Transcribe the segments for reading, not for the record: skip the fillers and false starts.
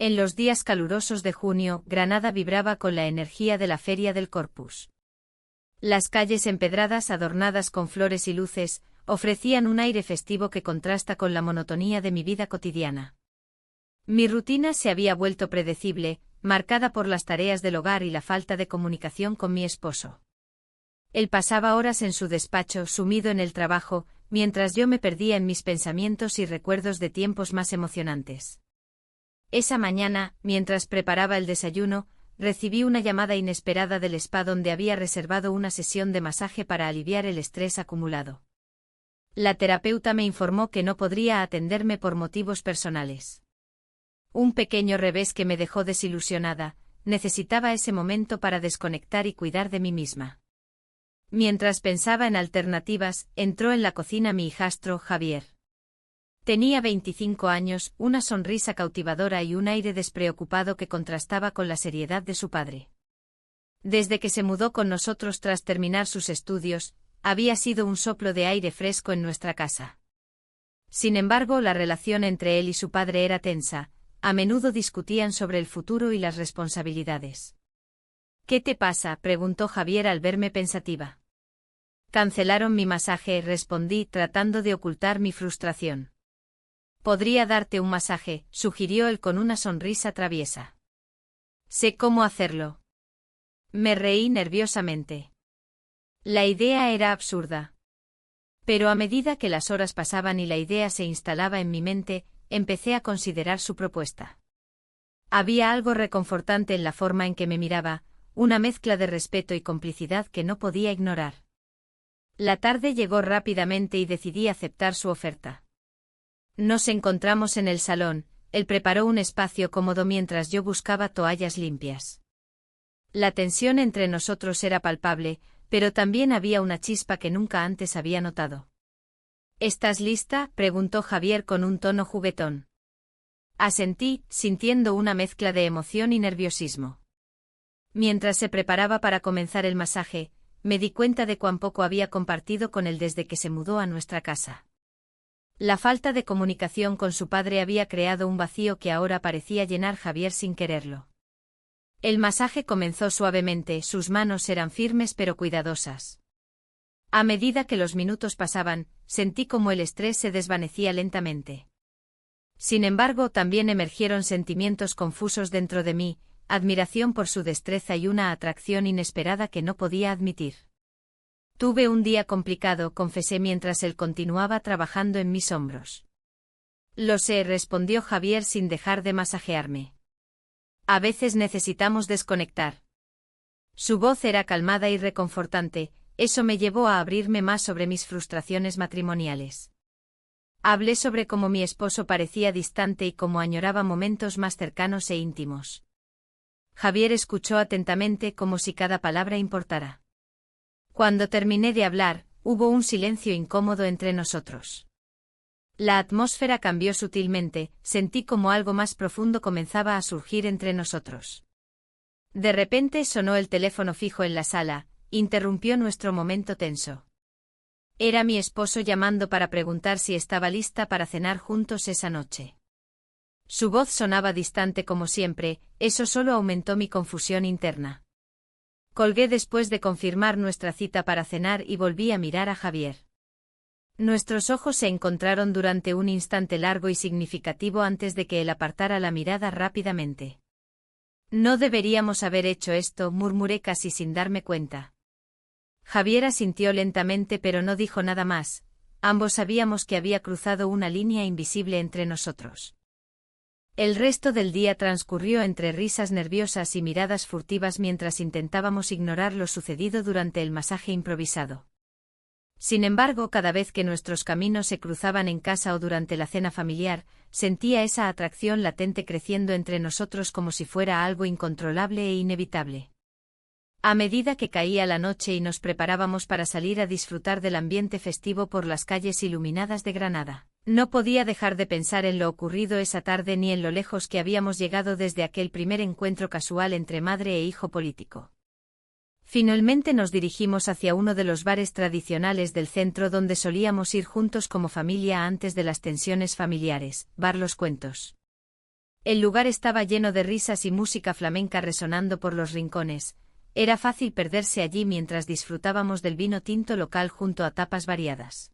En los días calurosos de junio, Granada vibraba con la energía de la Feria del Corpus. Las calles empedradas adornadas con flores y luces, ofrecían un aire festivo que contrasta con la monotonía de mi vida cotidiana. Mi rutina se había vuelto predecible, marcada por las tareas del hogar y la falta de comunicación con mi esposo. Él pasaba horas en su despacho, sumido en el trabajo, mientras yo me perdía en mis pensamientos y recuerdos de tiempos más emocionantes. Esa mañana, mientras preparaba el desayuno, recibí una llamada inesperada del spa donde había reservado una sesión de masaje para aliviar el estrés acumulado. La terapeuta me informó que no podría atenderme por motivos personales. Un pequeño revés que me dejó desilusionada, necesitaba ese momento para desconectar y cuidar de mí misma. Mientras pensaba en alternativas, entró en la cocina mi hijastro, Javier. Tenía 25 años, una sonrisa cautivadora y un aire despreocupado que contrastaba con la seriedad de su padre. Desde que se mudó con nosotros tras terminar sus estudios, había sido un soplo de aire fresco en nuestra casa. Sin embargo, la relación entre él y su padre era tensa, a menudo discutían sobre el futuro y las responsabilidades. ¿Qué te pasa?, preguntó Javier al verme pensativa. Cancelaron mi masaje, respondí, tratando de ocultar mi frustración. Podría darte un masaje, sugirió él con una sonrisa traviesa. Sé cómo hacerlo. Me reí nerviosamente. La idea era absurda. Pero a medida que las horas pasaban y la idea se instalaba en mi mente, empecé a considerar su propuesta. Había algo reconfortante en la forma en que me miraba, una mezcla de respeto y complicidad que no podía ignorar. La tarde llegó rápidamente y decidí aceptar su oferta. Nos encontramos en el salón, él preparó un espacio cómodo mientras yo buscaba toallas limpias. La tensión entre nosotros era palpable, pero también había una chispa que nunca antes había notado. ¿Estás lista?, preguntó Javier con un tono juguetón. Asentí, sintiendo una mezcla de emoción y nerviosismo. Mientras se preparaba para comenzar el masaje, me di cuenta de cuán poco había compartido con él desde que se mudó a nuestra casa. La falta de comunicación con su padre había creado un vacío que ahora parecía llenar Javier sin quererlo. El masaje comenzó suavemente, sus manos eran firmes pero cuidadosas. A medida que los minutos pasaban, sentí como el estrés se desvanecía lentamente. Sin embargo, también emergieron sentimientos confusos dentro de mí, admiración por su destreza y una atracción inesperada que no podía admitir. Tuve un día complicado, confesé mientras él continuaba trabajando en mis hombros. Lo sé, respondió Javier sin dejar de masajearme. A veces necesitamos desconectar. Su voz era calmada y reconfortante, eso me llevó a abrirme más sobre mis frustraciones matrimoniales. Hablé sobre cómo mi esposo parecía distante y cómo añoraba momentos más cercanos e íntimos. Javier escuchó atentamente como si cada palabra importara. Cuando terminé de hablar, hubo un silencio incómodo entre nosotros. La atmósfera cambió sutilmente, sentí como algo más profundo comenzaba a surgir entre nosotros. De repente sonó el teléfono fijo en la sala, interrumpió nuestro momento tenso. Era mi esposo llamando para preguntar si estaba lista para cenar juntos esa noche. Su voz sonaba distante como siempre, eso solo aumentó mi confusión interna. Colgué después de confirmar nuestra cita para cenar y volví a mirar a Javier. Nuestros ojos se encontraron durante un instante largo y significativo antes de que él apartara la mirada rápidamente. No deberíamos haber hecho esto, murmuré casi sin darme cuenta. Javier asintió lentamente pero no dijo nada más, ambos sabíamos que había cruzado una línea invisible entre nosotros. El resto del día transcurrió entre risas nerviosas y miradas furtivas mientras intentábamos ignorar lo sucedido durante el masaje improvisado. Sin embargo, cada vez que nuestros caminos se cruzaban en casa o durante la cena familiar, sentía esa atracción latente creciendo entre nosotros como si fuera algo incontrolable e inevitable. A medida que caía la noche y nos preparábamos para salir a disfrutar del ambiente festivo por las calles iluminadas de Granada, no podía dejar de pensar en lo ocurrido esa tarde ni en lo lejos que habíamos llegado desde aquel primer encuentro casual entre madre e hijo político. Finalmente nos dirigimos hacia uno de los bares tradicionales del centro donde solíamos ir juntos como familia antes de las tensiones familiares, Bar Los Cuentos. El lugar estaba lleno de risas y música flamenca resonando por los rincones. Era fácil perderse allí mientras disfrutábamos del vino tinto local junto a tapas variadas.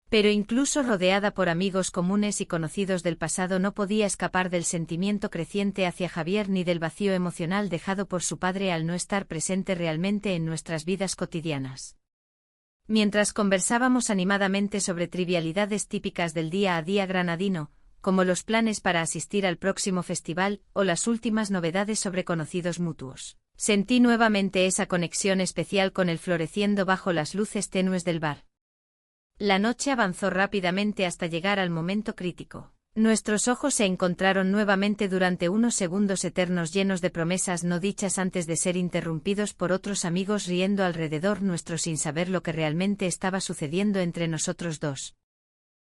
Pero incluso rodeada por amigos comunes y conocidos del pasado no podía escapar del sentimiento creciente hacia Javier ni del vacío emocional dejado por su padre al no estar presente realmente en nuestras vidas cotidianas. Mientras conversábamos animadamente sobre trivialidades típicas del día a día granadino, como los planes para asistir al próximo festival o las últimas novedades sobre conocidos mutuos, sentí nuevamente esa conexión especial con el floreciendo bajo las luces tenues del bar. La noche avanzó rápidamente hasta llegar al momento crítico. Nuestros ojos se encontraron nuevamente durante unos segundos eternos llenos de promesas no dichas antes de ser interrumpidos por otros amigos riendo alrededor nuestro sin saber lo que realmente estaba sucediendo entre nosotros dos.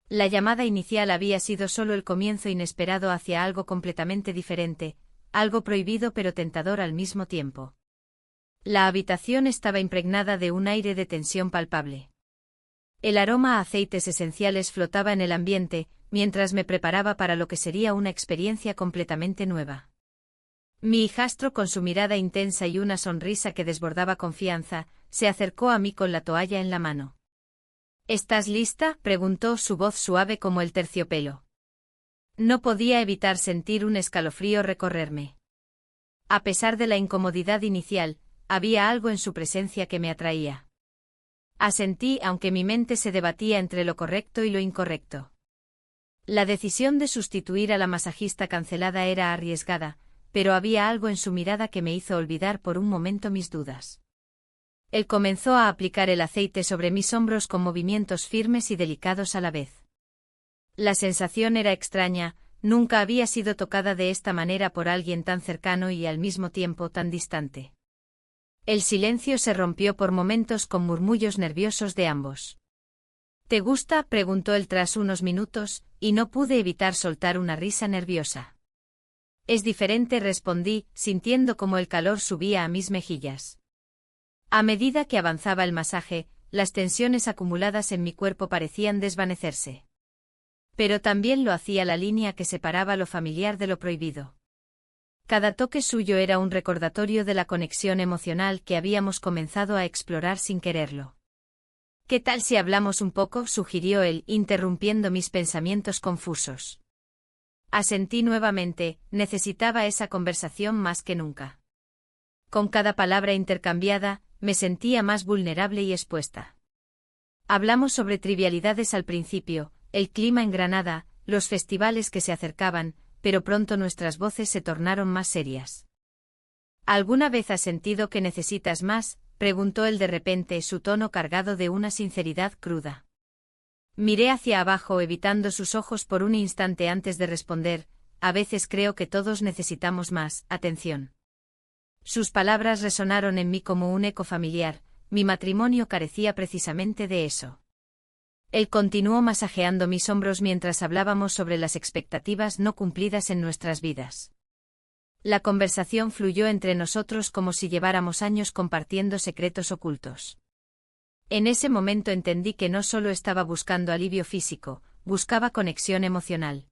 La llamada inicial había sido solo el comienzo inesperado hacia algo completamente diferente, algo prohibido pero tentador al mismo tiempo. La habitación estaba impregnada de un aire de tensión palpable. El aroma a aceites esenciales flotaba en el ambiente, mientras me preparaba para lo que sería una experiencia completamente nueva. Mi hijastro, con su mirada intensa y una sonrisa que desbordaba confianza, se acercó a mí con la toalla en la mano. ¿Estás lista?, preguntó, su voz suave como el terciopelo. No podía evitar sentir un escalofrío recorrerme. A pesar de la incomodidad inicial, había algo en su presencia que me atraía. Asentí, aunque mi mente se debatía entre lo correcto y lo incorrecto. La decisión de sustituir a la masajista cancelada era arriesgada, pero había algo en su mirada que me hizo olvidar por un momento mis dudas. Él comenzó a aplicar el aceite sobre mis hombros con movimientos firmes y delicados a la vez. La sensación era extraña, nunca había sido tocada de esta manera por alguien tan cercano y al mismo tiempo tan distante. El silencio se rompió por momentos con murmullos nerviosos de ambos. ¿Te gusta?, preguntó él tras unos minutos, y no pude evitar soltar una risa nerviosa. Es diferente, respondí, sintiendo como el calor subía a mis mejillas. A medida que avanzaba el masaje, las tensiones acumuladas en mi cuerpo parecían desvanecerse. Pero también lo hacía la línea que separaba lo familiar de lo prohibido. Cada toque suyo era un recordatorio de la conexión emocional que habíamos comenzado a explorar sin quererlo. ¿Qué tal si hablamos un poco?, sugirió él, interrumpiendo mis pensamientos confusos. Asentí nuevamente, necesitaba esa conversación más que nunca. Con cada palabra intercambiada, me sentía más vulnerable y expuesta. Hablamos sobre trivialidades al principio, el clima en Granada, los festivales que se acercaban, pero pronto nuestras voces se tornaron más serias. ¿Alguna vez has sentido que necesitas más?, preguntó él de repente, su tono cargado de una sinceridad cruda. Miré hacia abajo evitando sus ojos por un instante antes de responder, a veces creo que todos necesitamos más atención. Sus palabras resonaron en mí como un eco familiar, mi matrimonio carecía precisamente de eso. Él continuó masajeando mis hombros mientras hablábamos sobre las expectativas no cumplidas en nuestras vidas. La conversación fluyó entre nosotros como si lleváramos años compartiendo secretos ocultos. En ese momento entendí que no solo estaba buscando alivio físico, buscaba conexión emocional.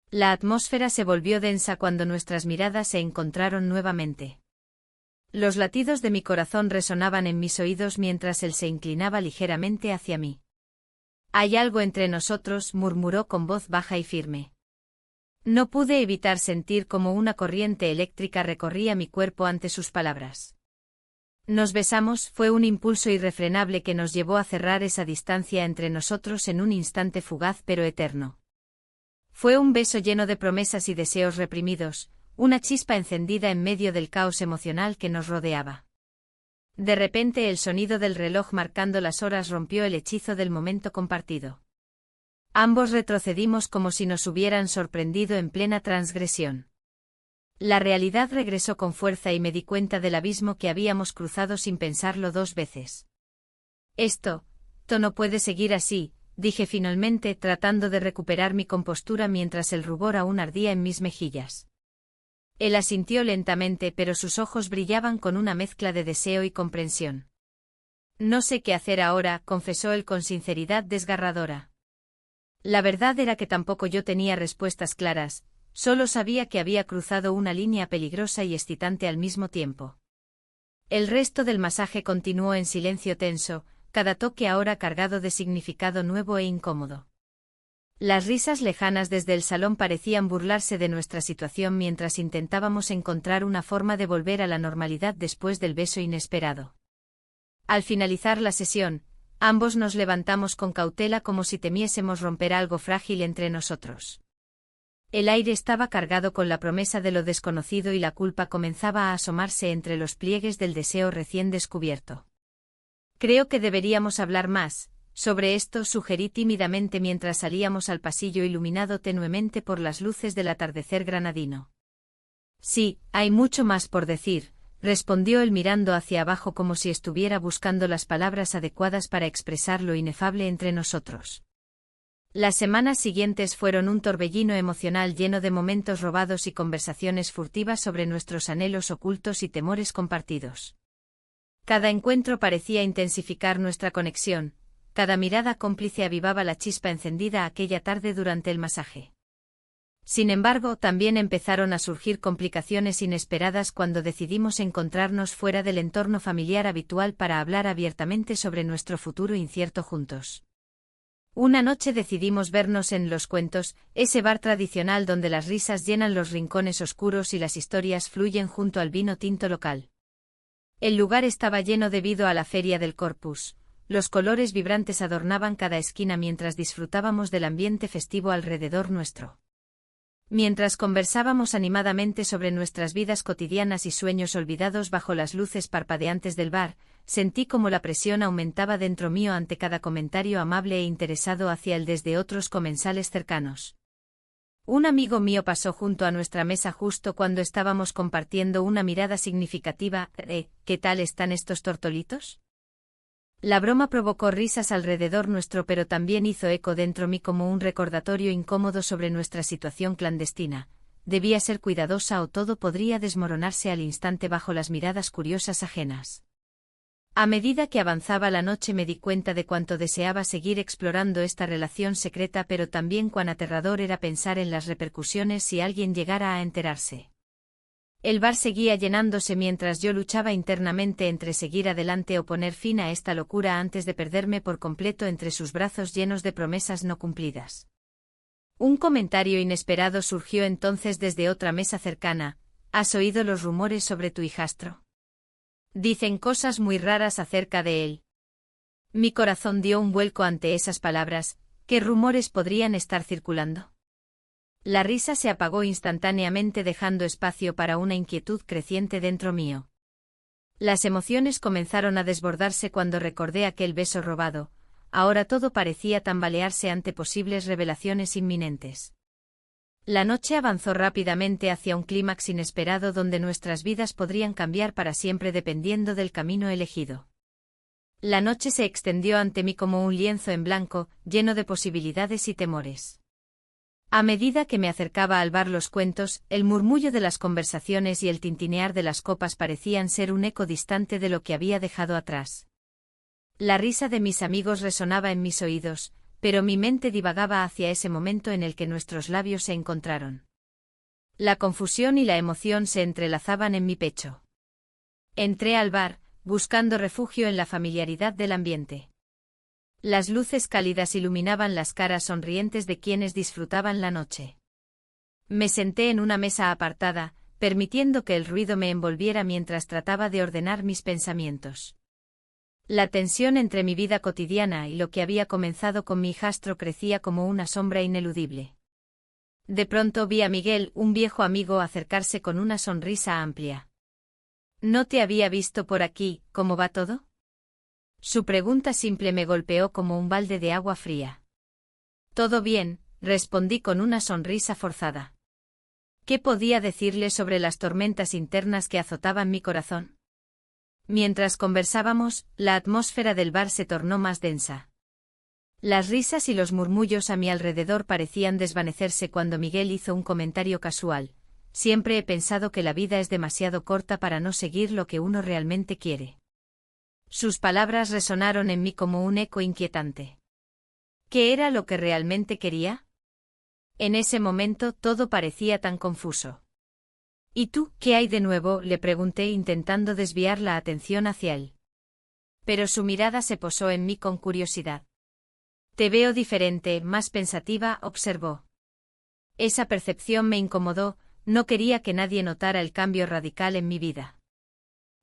La atmósfera se volvió densa cuando nuestras miradas se encontraron nuevamente. Los latidos de mi corazón resonaban en mis oídos mientras él se inclinaba ligeramente hacia mí. Hay algo entre nosotros, murmuró con voz baja y firme. No pude evitar sentir como una corriente eléctrica recorría mi cuerpo ante sus palabras. Nos besamos, fue un impulso irrefrenable que nos llevó a cerrar esa distancia entre nosotros en un instante fugaz pero eterno. Fue un beso lleno de promesas y deseos reprimidos, una chispa encendida en medio del caos emocional que nos rodeaba. De repente el sonido del reloj marcando las horas rompió el hechizo del momento compartido. Ambos retrocedimos como si nos hubieran sorprendido en plena transgresión. La realidad regresó con fuerza y me di cuenta del abismo que habíamos cruzado sin pensarlo 2 veces. Esto no puede seguir así, dije finalmente tratando de recuperar mi compostura mientras el rubor aún ardía en mis mejillas. Él asintió lentamente pero sus ojos brillaban con una mezcla de deseo y comprensión. No sé qué hacer ahora, confesó él con sinceridad desgarradora. La verdad era que tampoco yo tenía respuestas claras, Solo sabía que había cruzado una línea peligrosa y excitante al mismo tiempo. El resto del masaje continuó en silencio tenso, cada toque ahora cargado de significado nuevo e incómodo. Las risas lejanas desde el salón parecían burlarse de nuestra situación mientras intentábamos encontrar una forma de volver a la normalidad después del beso inesperado. Al finalizar la sesión, ambos nos levantamos con cautela como si temiésemos romper algo frágil entre nosotros. El aire estaba cargado con la promesa de lo desconocido y la culpa comenzaba a asomarse entre los pliegues del deseo recién descubierto. Creo que deberíamos hablar más. Sobre esto sugerí tímidamente mientras salíamos al pasillo iluminado tenuemente por las luces del atardecer granadino. Sí, hay mucho más por decir, respondió él mirando hacia abajo como si estuviera buscando las palabras adecuadas para expresar lo inefable entre nosotros. Las semanas siguientes fueron un torbellino emocional lleno de momentos robados y conversaciones furtivas sobre nuestros anhelos ocultos y temores compartidos. Cada encuentro parecía intensificar nuestra conexión, cada mirada cómplice avivaba la chispa encendida aquella tarde durante el masaje. Sin embargo, también empezaron a surgir complicaciones inesperadas cuando decidimos encontrarnos fuera del entorno familiar habitual para hablar abiertamente sobre nuestro futuro incierto juntos. Una noche decidimos vernos en Los Cuentos, ese bar tradicional donde las risas llenan los rincones oscuros y las historias fluyen junto al vino tinto local. El lugar estaba lleno debido a la Feria del Corpus. Los colores vibrantes adornaban cada esquina mientras disfrutábamos del ambiente festivo alrededor nuestro. Mientras conversábamos animadamente sobre nuestras vidas cotidianas y sueños olvidados bajo las luces parpadeantes del bar, sentí como la presión aumentaba dentro mío ante cada comentario amable e interesado hacia él desde otros comensales cercanos. Un amigo mío pasó junto a nuestra mesa justo cuando estábamos compartiendo una mirada significativa. ¿Qué tal están estos tortolitos? La broma provocó risas alrededor nuestro, pero también hizo eco dentro mí como un recordatorio incómodo sobre nuestra situación clandestina. Debía ser cuidadosa o todo podría desmoronarse al instante bajo las miradas curiosas ajenas. A medida que avanzaba la noche me di cuenta de cuánto deseaba seguir explorando esta relación secreta, pero también cuán aterrador era pensar en las repercusiones si alguien llegara a enterarse. El bar seguía llenándose mientras yo luchaba internamente entre seguir adelante o poner fin a esta locura antes de perderme por completo entre sus brazos llenos de promesas no cumplidas. Un comentario inesperado surgió entonces desde otra mesa cercana. ¿Has oído los rumores sobre tu hijastro? Dicen cosas muy raras acerca de él. Mi corazón dio un vuelco ante esas palabras. ¿Qué rumores podrían estar circulando? La risa se apagó instantáneamente dejando espacio para una inquietud creciente dentro mío. Las emociones comenzaron a desbordarse cuando recordé aquel beso robado. Ahora todo parecía tambalearse ante posibles revelaciones inminentes. La noche avanzó rápidamente hacia un clímax inesperado donde nuestras vidas podrían cambiar para siempre dependiendo del camino elegido. La noche se extendió ante mí como un lienzo en blanco, lleno de posibilidades y temores. A medida que me acercaba al bar Los Cuentos, el murmullo de las conversaciones y el tintinear de las copas parecían ser un eco distante de lo que había dejado atrás. La risa de mis amigos resonaba en mis oídos, pero mi mente divagaba hacia ese momento en el que nuestros labios se encontraron. La confusión y la emoción se entrelazaban en mi pecho. Entré al bar, buscando refugio en la familiaridad del ambiente. Las luces cálidas iluminaban las caras sonrientes de quienes disfrutaban la noche. Me senté en una mesa apartada, permitiendo que el ruido me envolviera mientras trataba de ordenar mis pensamientos. La tensión entre mi vida cotidiana y lo que había comenzado con mi hijastro crecía como una sombra ineludible. De pronto vi a Miguel, un viejo amigo, acercarse con una sonrisa amplia. «No te había visto por aquí, ¿cómo va todo?» Su pregunta simple me golpeó como un balde de agua fría. «Todo bien», respondí con una sonrisa forzada. ¿Qué podía decirle sobre las tormentas internas que azotaban mi corazón? Mientras conversábamos, la atmósfera del bar se tornó más densa. Las risas y los murmullos a mi alrededor parecían desvanecerse cuando Miguel hizo un comentario casual. «Siempre he pensado que la vida es demasiado corta para no seguir lo que uno realmente quiere». Sus palabras resonaron en mí como un eco inquietante. ¿Qué era lo que realmente quería? En ese momento todo parecía tan confuso. ¿Y tú, qué hay de nuevo?, le pregunté intentando desviar la atención hacia él. Pero su mirada se posó en mí con curiosidad. Te veo diferente, más pensativa, observó. Esa percepción me incomodó, no quería que nadie notara el cambio radical en mi vida.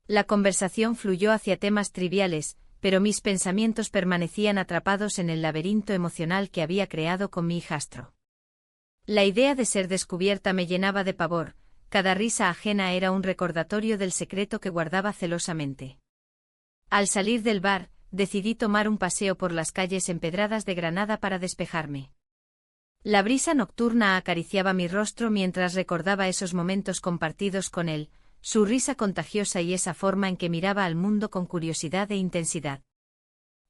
La conversación fluyó hacia temas triviales, pero mis pensamientos permanecían atrapados en el laberinto emocional que había creado con mi hijastro. La idea de ser descubierta me llenaba de pavor, cada risa ajena era un recordatorio del secreto que guardaba celosamente. Al salir del bar, decidí tomar un paseo por las calles empedradas de Granada para despejarme. La brisa nocturna acariciaba mi rostro mientras recordaba esos momentos compartidos con él, su risa contagiosa y esa forma en que miraba al mundo con curiosidad e intensidad.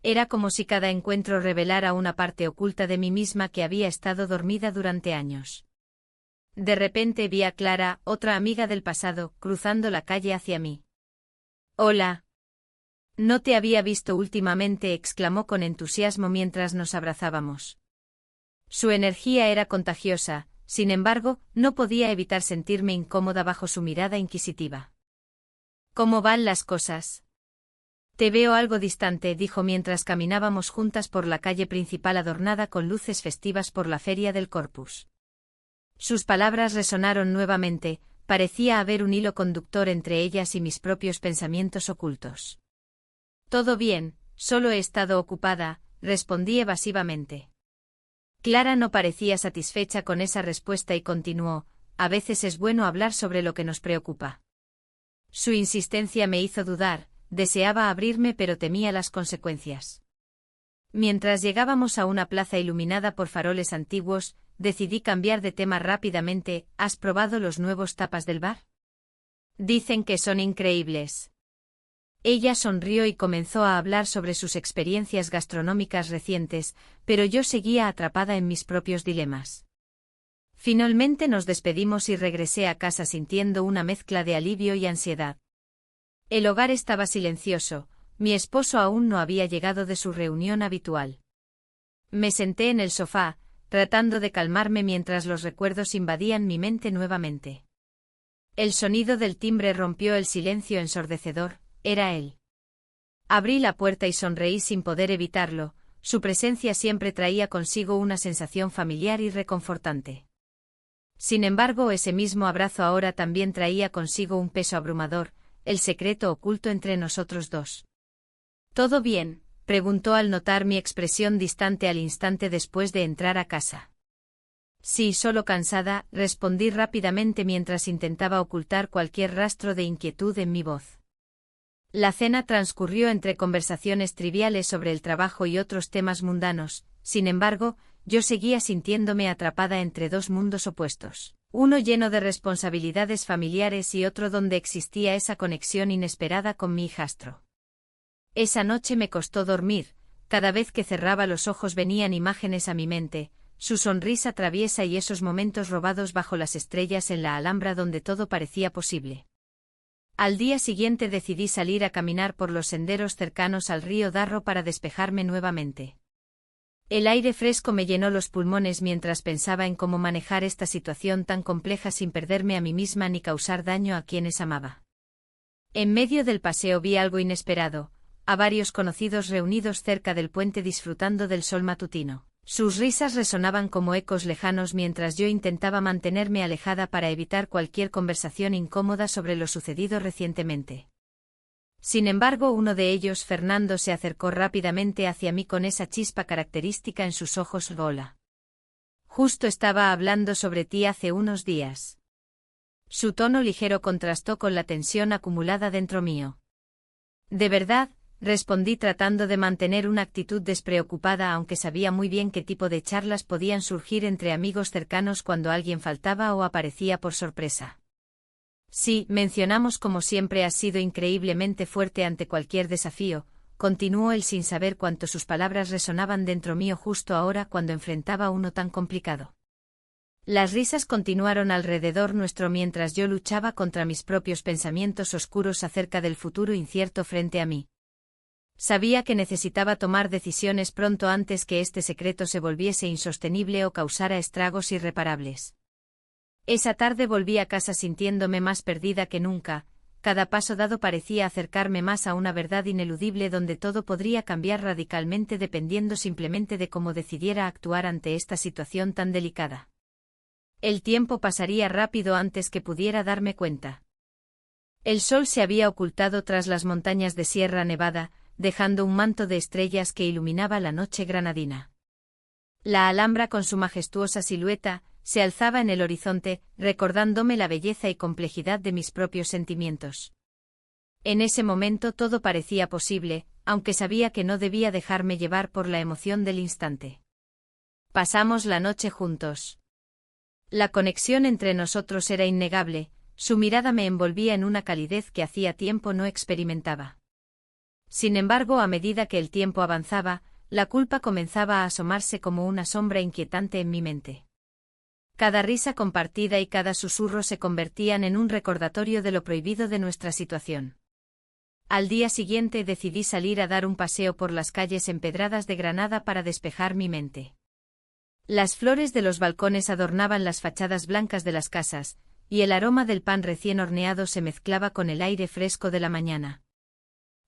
Era como si cada encuentro revelara una parte oculta de mí misma que había estado dormida durante años. De repente vi a Clara, otra amiga del pasado, cruzando la calle hacia mí. «Hola. No te había visto últimamente», exclamó con entusiasmo mientras nos abrazábamos. Su energía era contagiosa, sin embargo, no podía evitar sentirme incómoda bajo su mirada inquisitiva. «¿Cómo van las cosas?» «Te veo algo distante», dijo mientras caminábamos juntas por la calle principal adornada con luces festivas por la Feria del Corpus. Sus palabras resonaron nuevamente, parecía haber un hilo conductor entre ellas y mis propios pensamientos ocultos. «Todo bien, solo he estado ocupada», respondí evasivamente. Clara no parecía satisfecha con esa respuesta y continuó: «A veces es bueno hablar sobre lo que nos preocupa». Su insistencia me hizo dudar, deseaba abrirme pero temía las consecuencias. Mientras llegábamos a una plaza iluminada por faroles antiguos, decidí cambiar de tema rápidamente. «¿Has probado los nuevos tapas del bar? Dicen que son increíbles». Ella sonrió y comenzó a hablar sobre sus experiencias gastronómicas recientes, pero yo seguía atrapada en mis propios dilemas. Finalmente nos despedimos y regresé a casa sintiendo una mezcla de alivio y ansiedad. El hogar estaba silencioso, mi esposo aún no había llegado de su reunión habitual. Me senté en el sofá, tratando de calmarme mientras los recuerdos invadían mi mente nuevamente. El sonido del timbre rompió el silencio ensordecedor, era él. Abrí la puerta y sonreí sin poder evitarlo, su presencia siempre traía consigo una sensación familiar y reconfortante. Sin embargo, ese mismo abrazo ahora también traía consigo un peso abrumador, el secreto oculto entre nosotros dos. «¿Todo bien?», preguntó al notar mi expresión distante al instante después de entrar a casa. «Sí, solo cansada», respondí rápidamente mientras intentaba ocultar cualquier rastro de inquietud en mi voz. La cena transcurrió entre conversaciones triviales sobre el trabajo y otros temas mundanos, sin embargo, yo seguía sintiéndome atrapada entre dos mundos opuestos, uno lleno de responsabilidades familiares y otro donde existía esa conexión inesperada con mi hijastro. Esa noche me costó dormir, cada vez que cerraba los ojos venían imágenes a mi mente, su sonrisa traviesa y esos momentos robados bajo las estrellas en la Alhambra donde todo parecía posible. Al día siguiente decidí salir a caminar por los senderos cercanos al río Darro para despejarme nuevamente. El aire fresco me llenó los pulmones mientras pensaba en cómo manejar esta situación tan compleja sin perderme a mí misma ni causar daño a quienes amaba. En medio del paseo vi algo inesperado, a varios conocidos reunidos cerca del puente disfrutando del sol matutino. Sus risas resonaban como ecos lejanos mientras yo intentaba mantenerme alejada para evitar cualquier conversación incómoda sobre lo sucedido recientemente. Sin embargo, uno de ellos, Fernando, se acercó rápidamente hacia mí con esa chispa característica en sus ojos. «Hola. Justo estaba hablando sobre ti hace unos días». Su tono ligero contrastó con la tensión acumulada dentro mío. «¿De verdad?», respondí tratando de mantener una actitud despreocupada aunque sabía muy bien qué tipo de charlas podían surgir entre amigos cercanos cuando alguien faltaba o aparecía por sorpresa. «Sí, mencionamos como siempre has sido increíblemente fuerte ante cualquier desafío», continuó él sin saber cuánto sus palabras resonaban dentro mío justo ahora cuando enfrentaba uno tan complicado. Las risas continuaron alrededor nuestro mientras yo luchaba contra mis propios pensamientos oscuros acerca del futuro incierto frente a mí. Sabía que necesitaba tomar decisiones pronto antes que este secreto se volviese insostenible o causara estragos irreparables. Esa tarde volví a casa sintiéndome más perdida que nunca. Cada paso dado parecía acercarme más a una verdad ineludible donde todo podría cambiar radicalmente dependiendo simplemente de cómo decidiera actuar ante esta situación tan delicada. El tiempo pasaría rápido antes que pudiera darme cuenta. El sol se había ocultado tras las montañas de Sierra Nevada, dejando un manto de estrellas que iluminaba la noche granadina. La Alhambra con su majestuosa silueta se alzaba en el horizonte, recordándome la belleza y complejidad de mis propios sentimientos. En ese momento todo parecía posible, aunque sabía que no debía dejarme llevar por la emoción del instante. Pasamos la noche juntos. La conexión entre nosotros era innegable, su mirada me envolvía en una calidez que hacía tiempo no experimentaba. Sin embargo, a medida que el tiempo avanzaba, la culpa comenzaba a asomarse como una sombra inquietante en mi mente. Cada risa compartida y cada susurro se convertían en un recordatorio de lo prohibido de nuestra situación. Al día siguiente decidí salir a dar un paseo por las calles empedradas de Granada para despejar mi mente. Las flores de los balcones adornaban las fachadas blancas de las casas, y el aroma del pan recién horneado se mezclaba con el aire fresco de la mañana.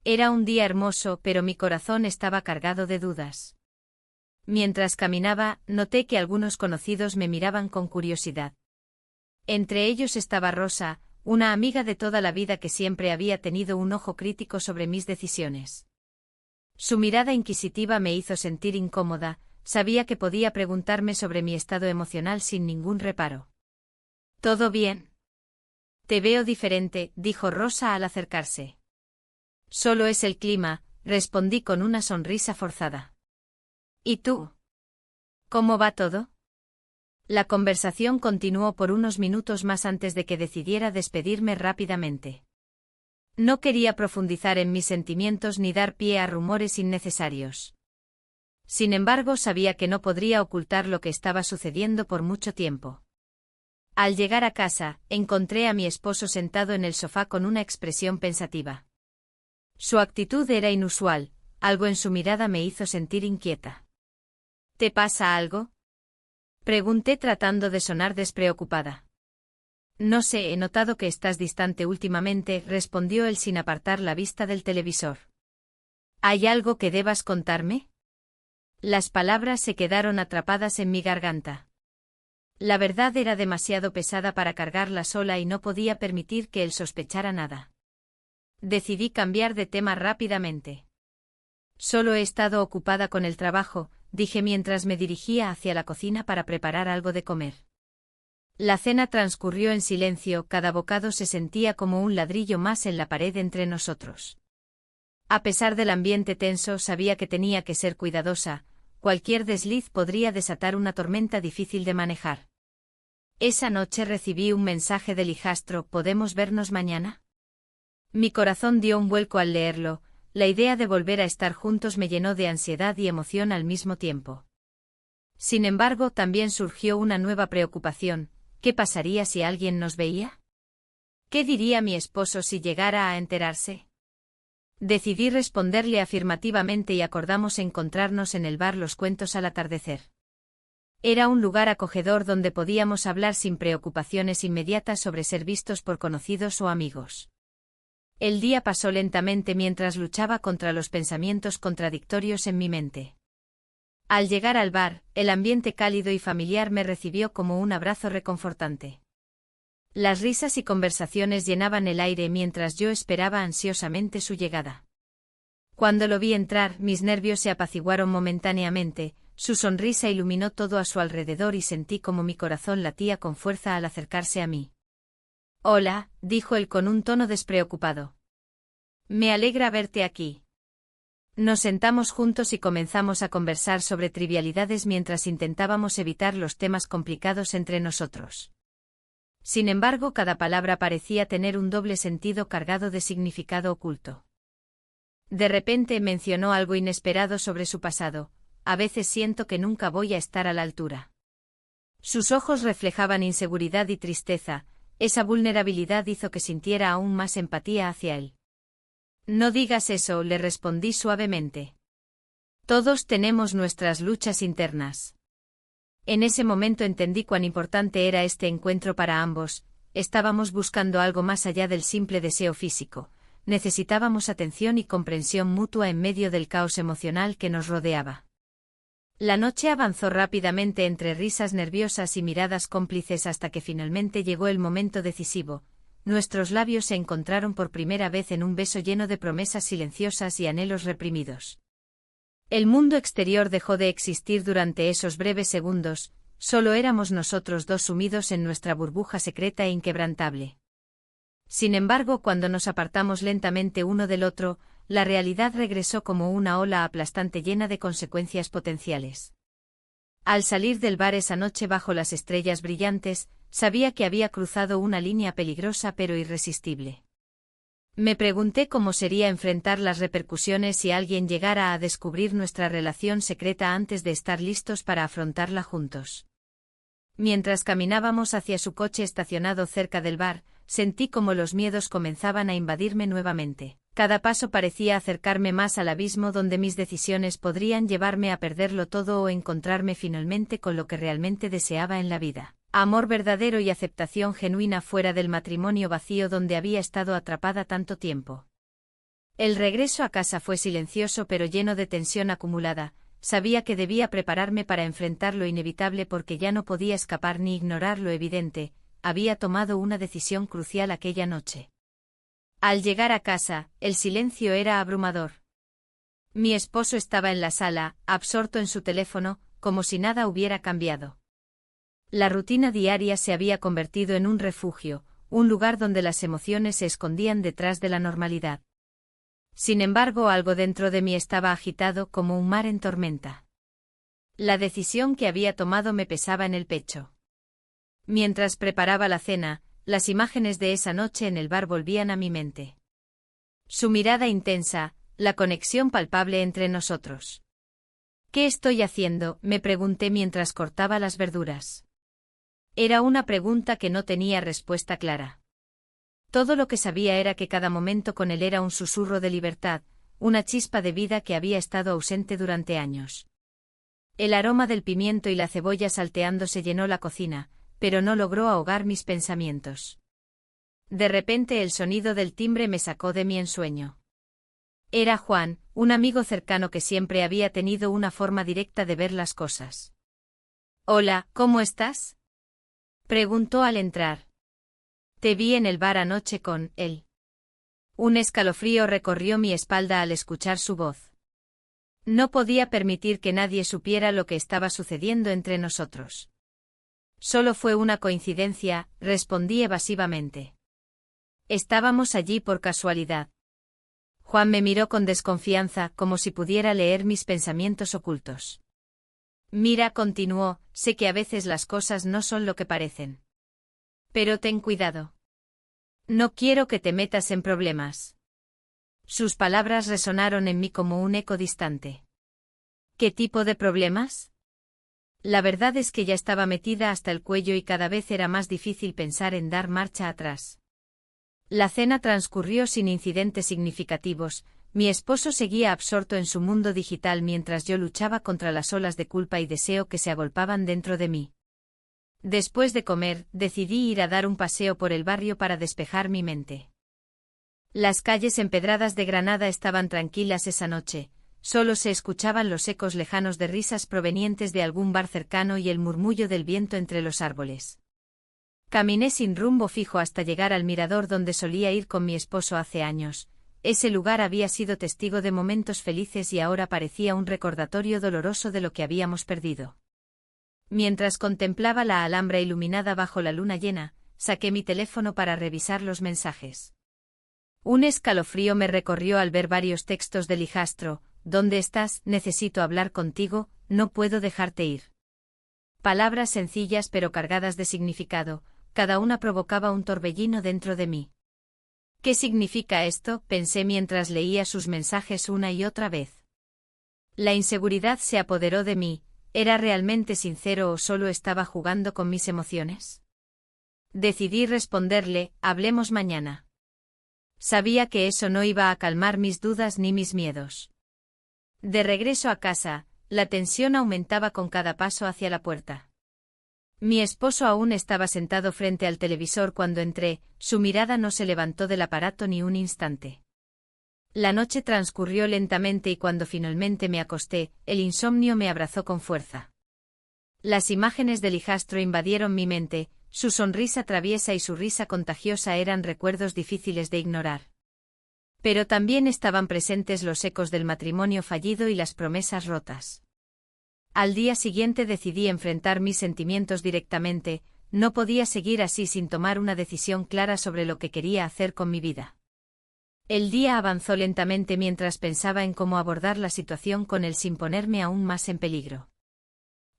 Era un día hermoso, pero mi corazón estaba cargado de dudas. Mientras caminaba, noté que algunos conocidos me miraban con curiosidad. Entre ellos estaba Rosa, una amiga de toda la vida que siempre había tenido un ojo crítico sobre mis decisiones. Su mirada inquisitiva me hizo sentir incómoda, sabía que podía preguntarme sobre mi estado emocional sin ningún reparo. ¿Todo bien? Te veo diferente, dijo Rosa al acercarse. Solo es el clima, respondí con una sonrisa forzada. ¿Y tú? ¿Cómo va todo? La conversación continuó por unos minutos más antes de que decidiera despedirme rápidamente. No quería profundizar en mis sentimientos ni dar pie a rumores innecesarios. Sin embargo, sabía que no podría ocultar lo que estaba sucediendo por mucho tiempo. Al llegar a casa, encontré a mi esposo sentado en el sofá con una expresión pensativa. Su actitud era inusual, algo en su mirada me hizo sentir inquieta. ¿Te pasa algo? Pregunté tratando de sonar despreocupada. No sé, he notado que estás distante últimamente, respondió él sin apartar la vista del televisor. ¿Hay algo que debas contarme? Las palabras se quedaron atrapadas en mi garganta. La verdad era demasiado pesada para cargarla sola y no podía permitir que él sospechara nada. Decidí cambiar de tema rápidamente. Solo he estado ocupada con el trabajo, dije mientras me dirigía hacia la cocina para preparar algo de comer. La cena transcurrió en silencio, cada bocado se sentía como un ladrillo más en la pared entre nosotros. A pesar del ambiente tenso, sabía que tenía que ser cuidadosa, cualquier desliz podría desatar una tormenta difícil de manejar. Esa noche recibí un mensaje del hijastro: ¿podemos vernos mañana? Mi corazón dio un vuelco al leerlo. La idea de volver a estar juntos me llenó de ansiedad y emoción al mismo tiempo. Sin embargo, también surgió una nueva preocupación: ¿qué pasaría si alguien nos veía? ¿Qué diría mi esposo si llegara a enterarse? Decidí responderle afirmativamente y acordamos encontrarnos en el bar Los Cuentos al atardecer. Era un lugar acogedor donde podíamos hablar sin preocupaciones inmediatas sobre ser vistos por conocidos o amigos. El día pasó lentamente mientras luchaba contra los pensamientos contradictorios en mi mente. Al llegar al bar, el ambiente cálido y familiar me recibió como un abrazo reconfortante. Las risas y conversaciones llenaban el aire mientras yo esperaba ansiosamente su llegada. Cuando lo vi entrar, mis nervios se apaciguaron momentáneamente, su sonrisa iluminó todo a su alrededor y sentí como mi corazón latía con fuerza al acercarse a mí. Hola, dijo él con un tono despreocupado. Me alegra verte aquí. Nos sentamos juntos y comenzamos a conversar sobre trivialidades mientras intentábamos evitar los temas complicados entre nosotros. Sin embargo, cada palabra parecía tener un doble sentido cargado de significado oculto. De repente mencionó algo inesperado sobre su pasado: a veces siento que nunca voy a estar a la altura. Sus ojos reflejaban inseguridad y tristeza. Esa vulnerabilidad hizo que sintiera aún más empatía hacia él. No digas eso, le respondí suavemente. Todos tenemos nuestras luchas internas. En ese momento entendí cuán importante era este encuentro para ambos. Estábamos buscando algo más allá del simple deseo físico. Necesitábamos atención y comprensión mutua en medio del caos emocional que nos rodeaba. La noche avanzó rápidamente entre risas nerviosas y miradas cómplices hasta que finalmente llegó el momento decisivo. Nuestros labios se encontraron por primera vez en un beso lleno de promesas silenciosas y anhelos reprimidos. El mundo exterior dejó de existir durante esos breves segundos, solo éramos nosotros dos sumidos en nuestra burbuja secreta e inquebrantable. Sin embargo, cuando nos apartamos lentamente uno del otro, la realidad regresó como una ola aplastante llena de consecuencias potenciales. Al salir del bar esa noche bajo las estrellas brillantes, sabía que había cruzado una línea peligrosa pero irresistible. Me pregunté cómo sería enfrentar las repercusiones si alguien llegara a descubrir nuestra relación secreta antes de estar listos para afrontarla juntos. Mientras caminábamos hacia su coche estacionado cerca del bar, sentí como los miedos comenzaban a invadirme nuevamente. Cada paso parecía acercarme más al abismo donde mis decisiones podrían llevarme a perderlo todo o encontrarme finalmente con lo que realmente deseaba en la vida. Amor verdadero y aceptación genuina fuera del matrimonio vacío donde había estado atrapada tanto tiempo. El regreso a casa fue silencioso pero lleno de tensión acumulada. Sabía que debía prepararme para enfrentar lo inevitable porque ya no podía escapar ni ignorar lo evidente. Había tomado una decisión crucial aquella noche. Al llegar a casa, el silencio era abrumador. Mi esposo estaba en la sala, absorto en su teléfono, como si nada hubiera cambiado. La rutina diaria se había convertido en un refugio, un lugar donde las emociones se escondían detrás de la normalidad. Sin embargo, algo dentro de mí estaba agitado como un mar en tormenta. La decisión que había tomado me pesaba en el pecho. Mientras preparaba la cena, las imágenes de esa noche en el bar volvían a mi mente. Su mirada intensa, la conexión palpable entre nosotros. ¿Qué estoy haciendo?, me pregunté mientras cortaba las verduras. Era una pregunta que no tenía respuesta clara. Todo lo que sabía era que cada momento con él era un susurro de libertad, una chispa de vida que había estado ausente durante años. El aroma del pimiento y la cebolla salteándose llenó la cocina, pero no logró ahogar mis pensamientos. De repente el sonido del timbre me sacó de mi ensueño. Era Juan, un amigo cercano que siempre había tenido una forma directa de ver las cosas. «Hola, ¿cómo estás?», preguntó al entrar. «Te vi en el bar anoche con él». Un escalofrío recorrió mi espalda al escuchar su voz. No podía permitir que nadie supiera lo que estaba sucediendo entre nosotros. Solo fue una coincidencia, respondí evasivamente. Estábamos allí por casualidad. Juan me miró con desconfianza, como si pudiera leer mis pensamientos ocultos. Mira, continuó, sé que a veces las cosas no son lo que parecen. Pero ten cuidado. No quiero que te metas en problemas. Sus palabras resonaron en mí como un eco distante. ¿Qué tipo de problemas? La verdad es que ya estaba metida hasta el cuello y cada vez era más difícil pensar en dar marcha atrás. La cena transcurrió sin incidentes significativos. Mi esposo seguía absorto en su mundo digital mientras yo luchaba contra las olas de culpa y deseo que se agolpaban dentro de mí. Después de comer, decidí ir a dar un paseo por el barrio para despejar mi mente. Las calles empedradas de Granada estaban tranquilas esa noche, solo se escuchaban los ecos lejanos de risas provenientes de algún bar cercano y el murmullo del viento entre los árboles. Caminé sin rumbo fijo hasta llegar al mirador donde solía ir con mi esposo hace años. Ese lugar había sido testigo de momentos felices y ahora parecía un recordatorio doloroso de lo que habíamos perdido. Mientras contemplaba la alhambra iluminada bajo la luna llena, saqué mi teléfono para revisar los mensajes. Un escalofrío me recorrió al ver varios textos del hijastro. ¿Dónde estás? Necesito hablar contigo, no puedo dejarte ir. Palabras sencillas pero cargadas de significado, cada una provocaba un torbellino dentro de mí. ¿Qué significa esto?, pensé mientras leía sus mensajes una y otra vez. La inseguridad se apoderó de mí. ¿Era realmente sincero o solo estaba jugando con mis emociones? Decidí responderle, hablemos mañana. Sabía que eso no iba a calmar mis dudas ni mis miedos. De regreso a casa, la tensión aumentaba con cada paso hacia la puerta. Mi esposo aún estaba sentado frente al televisor cuando entré, su mirada no se levantó del aparato ni un instante. La noche transcurrió lentamente y cuando finalmente me acosté, el insomnio me abrazó con fuerza. Las imágenes del hijastro invadieron mi mente, su sonrisa traviesa y su risa contagiosa eran recuerdos difíciles de ignorar. Pero también estaban presentes los ecos del matrimonio fallido y las promesas rotas. Al día siguiente decidí enfrentar mis sentimientos directamente, no podía seguir así sin tomar una decisión clara sobre lo que quería hacer con mi vida. El día avanzó lentamente mientras pensaba en cómo abordar la situación con él sin ponerme aún más en peligro.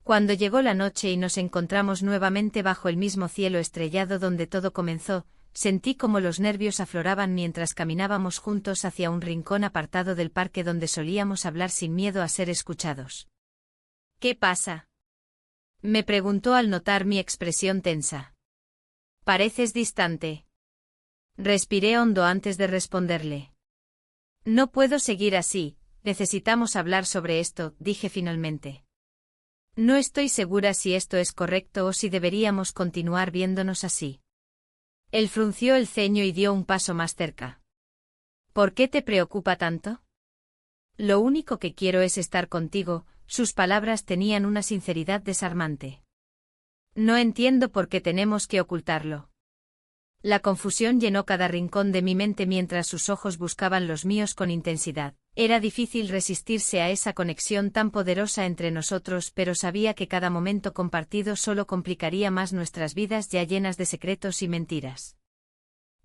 Cuando llegó la noche y nos encontramos nuevamente bajo el mismo cielo estrellado donde todo comenzó, sentí como los nervios afloraban mientras caminábamos juntos hacia un rincón apartado del parque donde solíamos hablar sin miedo a ser escuchados. ¿Qué pasa?, me preguntó al notar mi expresión tensa. Pareces distante. Respiré hondo antes de responderle. No puedo seguir así, necesitamos hablar sobre esto, dije finalmente. No estoy segura si esto es correcto o si deberíamos continuar viéndonos así. Él frunció el ceño y dio un paso más cerca. ¿Por qué te preocupa tanto? Lo único que quiero es estar contigo. Sus palabras tenían una sinceridad desarmante. No entiendo por qué tenemos que ocultarlo. La confusión llenó cada rincón de mi mente mientras sus ojos buscaban los míos con intensidad. Era difícil resistirse a esa conexión tan poderosa entre nosotros, pero sabía que cada momento compartido solo complicaría más nuestras vidas ya llenas de secretos y mentiras.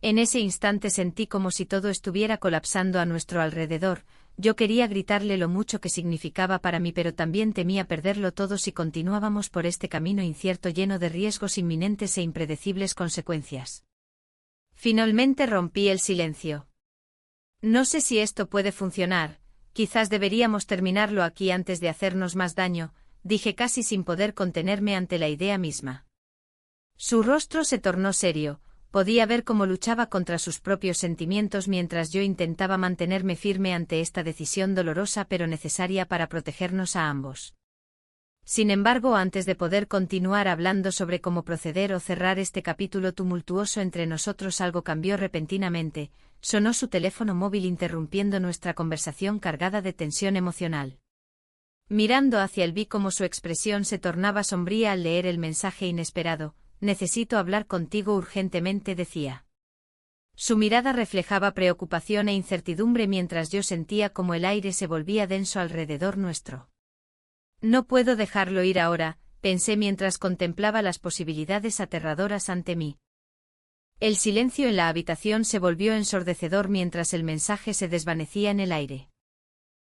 En ese instante sentí como si todo estuviera colapsando a nuestro alrededor. Yo quería gritarle lo mucho que significaba para mí, pero también temía perderlo todo si continuábamos por este camino incierto lleno de riesgos inminentes e impredecibles consecuencias. Finalmente rompí el silencio. No sé si esto puede funcionar, quizás deberíamos terminarlo aquí antes de hacernos más daño, dije casi sin poder contenerme ante la idea misma. Su rostro se tornó serio. Podía ver cómo luchaba contra sus propios sentimientos mientras yo intentaba mantenerme firme ante esta decisión dolorosa pero necesaria para protegernos a ambos. Sin embargo, antes de poder continuar hablando sobre cómo proceder o cerrar este capítulo tumultuoso entre nosotros, algo cambió repentinamente. Sonó su teléfono móvil interrumpiendo nuestra conversación cargada de tensión emocional. Mirando hacia él vi cómo su expresión se tornaba sombría al leer el mensaje inesperado. Necesito hablar contigo urgentemente, decía. Su mirada reflejaba preocupación e incertidumbre mientras yo sentía como el aire se volvía denso alrededor nuestro. No puedo dejarlo ir ahora, pensé mientras contemplaba las posibilidades aterradoras ante mí. El silencio en la habitación se volvió ensordecedor mientras el mensaje se desvanecía en el aire.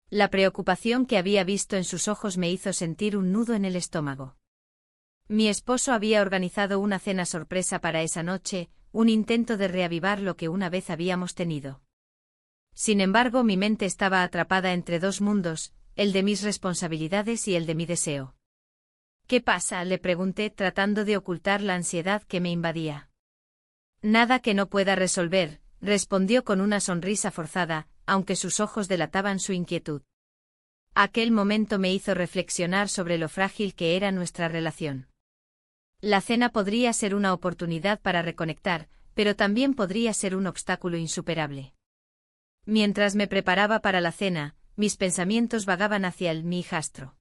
La preocupación que había visto en sus ojos me hizo sentir un nudo en el estómago. Mi esposo había organizado una cena sorpresa para esa noche, un intento de reavivar lo que una vez habíamos tenido. Sin embargo, mi mente estaba atrapada entre dos mundos, el de mis responsabilidades y el de mi deseo. ¿Qué pasa?, le pregunté tratando de ocultar la ansiedad que me invadía. Nada que no pueda resolver, respondió con una sonrisa forzada, aunque sus ojos delataban su inquietud. Aquel momento me hizo reflexionar sobre lo frágil que era nuestra relación. La cena podría ser una oportunidad para reconectar, pero también podría ser un obstáculo insuperable. Mientras me preparaba para la cena, mis pensamientos vagaban hacia mi hijastro.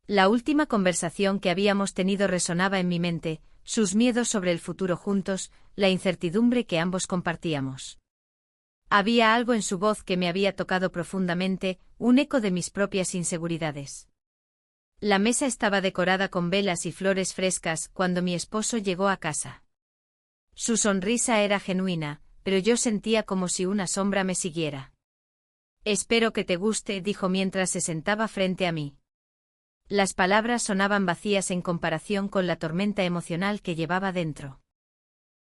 La última conversación que habíamos tenido resonaba en mi mente, sus miedos sobre el futuro juntos, la incertidumbre que ambos compartíamos. Había algo en su voz que me había tocado profundamente, un eco de mis propias inseguridades. La mesa estaba decorada con velas y flores frescas cuando mi esposo llegó a casa. Su sonrisa era genuina, pero yo sentía como si una sombra me siguiera. Espero que te guste, dijo mientras se sentaba frente a mí. Las palabras sonaban vacías en comparación con la tormenta emocional que llevaba dentro.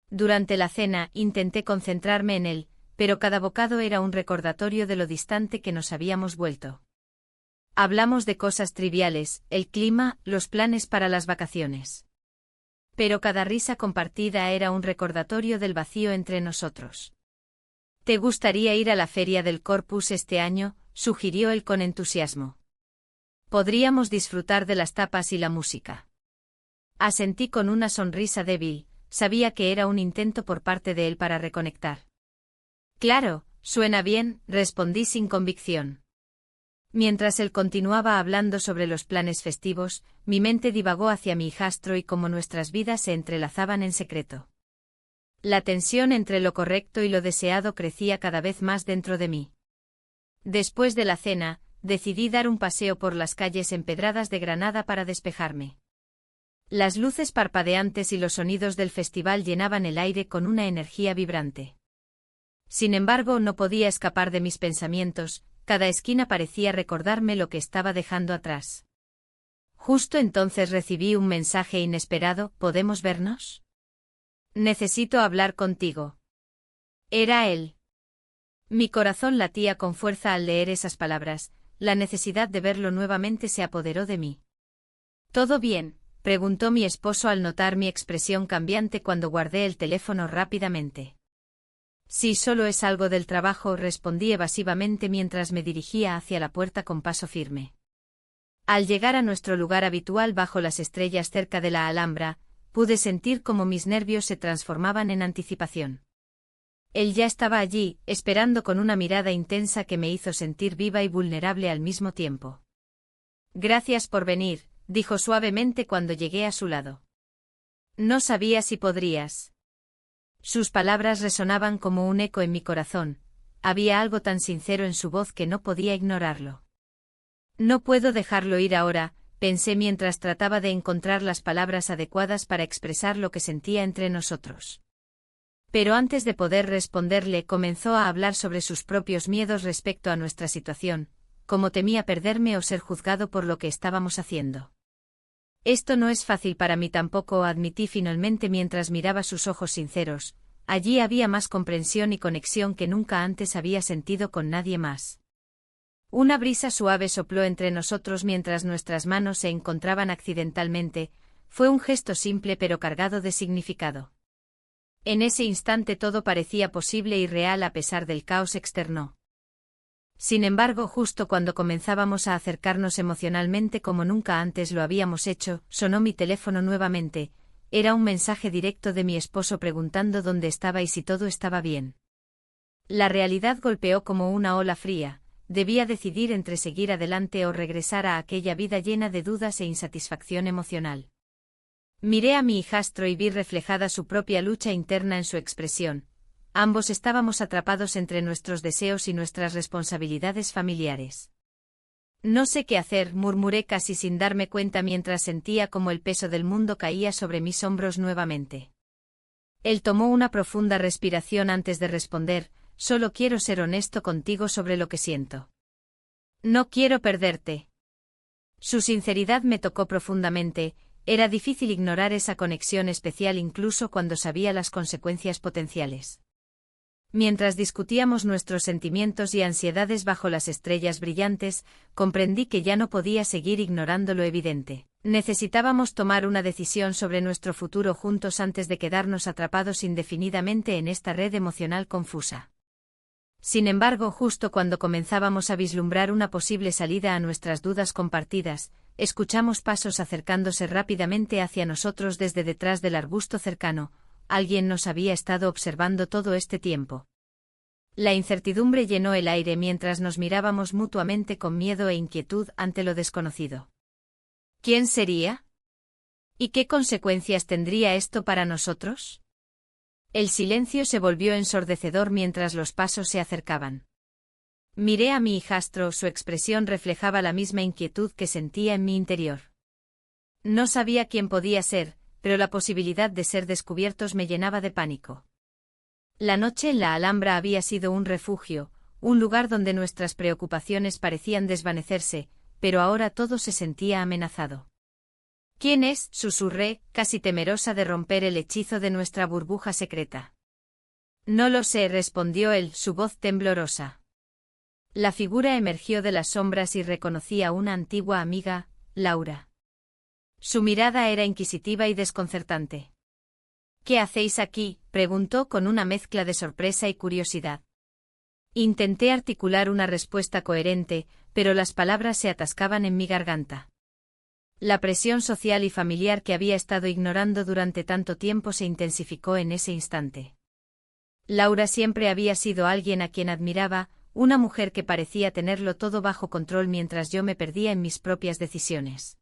Durante la cena intenté concentrarme en él, pero cada bocado era un recordatorio de lo distante que nos habíamos vuelto. Hablamos de cosas triviales, el clima, los planes para las vacaciones. Pero cada risa compartida era un recordatorio del vacío entre nosotros. ¿Te gustaría ir a la Feria del Corpus este año?, sugirió él con entusiasmo. Podríamos disfrutar de las tapas y la música. Asentí con una sonrisa débil, sabía que era un intento por parte de él para reconectar. Claro, suena bien, respondí sin convicción. Mientras él continuaba hablando sobre los planes festivos, mi mente divagó hacia mi hijastro y cómo nuestras vidas se entrelazaban en secreto. La tensión entre lo correcto y lo deseado crecía cada vez más dentro de mí. Después de la cena, decidí dar un paseo por las calles empedradas de Granada para despejarme. Las luces parpadeantes y los sonidos del festival llenaban el aire con una energía vibrante. Sin embargo, no podía escapar de mis pensamientos, cada esquina parecía recordarme lo que estaba dejando atrás. Justo entonces recibí un mensaje inesperado: ¿podemos vernos? Necesito hablar contigo. Era él. Mi corazón latía con fuerza al leer esas palabras, la necesidad de verlo nuevamente se apoderó de mí. ¿Todo bien?, preguntó mi esposo al notar mi expresión cambiante cuando guardé el teléfono rápidamente. Sí, solo es algo del trabajo, respondí evasivamente mientras me dirigía hacia la puerta con paso firme. Al llegar a nuestro lugar habitual bajo las estrellas cerca de la Alhambra, pude sentir cómo mis nervios se transformaban en anticipación. Él ya estaba allí, esperando con una mirada intensa que me hizo sentir viva y vulnerable al mismo tiempo. Gracias por venir, dijo suavemente cuando llegué a su lado. No sabía si podrías. Sus palabras resonaban como un eco en mi corazón, había algo tan sincero en su voz que no podía ignorarlo. No puedo dejarlo ir ahora, pensé mientras trataba de encontrar las palabras adecuadas para expresar lo que sentía entre nosotros. Pero antes de poder responderle, comenzó a hablar sobre sus propios miedos respecto a nuestra situación, cómo temía perderme o ser juzgado por lo que estábamos haciendo. Esto no es fácil para mí tampoco, admití finalmente mientras miraba sus ojos sinceros. Allí había más comprensión y conexión que nunca antes había sentido con nadie más. Una brisa suave sopló entre nosotros mientras nuestras manos se encontraban accidentalmente, fue un gesto simple pero cargado de significado. En ese instante todo parecía posible y real a pesar del caos externo. Sin embargo, justo cuando comenzábamos a acercarnos emocionalmente como nunca antes lo habíamos hecho, sonó mi teléfono nuevamente. Era un mensaje directo de mi esposo preguntando dónde estaba y si todo estaba bien. La realidad golpeó como una ola fría. Debía decidir entre seguir adelante o regresar a aquella vida llena de dudas e insatisfacción emocional. Miré a mi hijastro y vi reflejada su propia lucha interna en su expresión. Ambos estábamos atrapados entre nuestros deseos y nuestras responsabilidades familiares. No sé qué hacer, murmuré casi sin darme cuenta mientras sentía como el peso del mundo caía sobre mis hombros nuevamente. Él tomó una profunda respiración antes de responder: solo quiero ser honesto contigo sobre lo que siento. No quiero perderte. Su sinceridad me tocó profundamente, era difícil ignorar esa conexión especial incluso cuando sabía las consecuencias potenciales. Mientras discutíamos nuestros sentimientos y ansiedades bajo las estrellas brillantes, comprendí que ya no podía seguir ignorando lo evidente. Necesitábamos tomar una decisión sobre nuestro futuro juntos antes de quedarnos atrapados indefinidamente en esta red emocional confusa. Sin embargo, justo cuando comenzábamos a vislumbrar una posible salida a nuestras dudas compartidas, escuchamos pasos acercándose rápidamente hacia nosotros desde detrás del arbusto cercano. Alguien nos había estado observando todo este tiempo. La incertidumbre llenó el aire mientras nos mirábamos mutuamente con miedo e inquietud ante lo desconocido. ¿Quién sería? ¿Y qué consecuencias tendría esto para nosotros? El silencio se volvió ensordecedor mientras los pasos se acercaban. Miré a mi hijastro, su expresión reflejaba la misma inquietud que sentía en mi interior. No sabía quién podía ser, pero la posibilidad de ser descubiertos me llenaba de pánico. La noche en la Alhambra había sido un refugio, un lugar donde nuestras preocupaciones parecían desvanecerse, pero ahora todo se sentía amenazado. ¿Quién es?, susurré, casi temerosa de romper el hechizo de nuestra burbuja secreta. No lo sé, respondió él, su voz temblorosa. La figura emergió de las sombras y reconocí a una antigua amiga, Laura. Su mirada era inquisitiva y desconcertante. ¿Qué hacéis aquí?, preguntó con una mezcla de sorpresa y curiosidad. Intenté articular una respuesta coherente, pero las palabras se atascaban en mi garganta. La presión social y familiar que había estado ignorando durante tanto tiempo se intensificó en ese instante. Laura siempre había sido alguien a quien admiraba, una mujer que parecía tenerlo todo bajo control mientras yo me perdía en mis propias decisiones.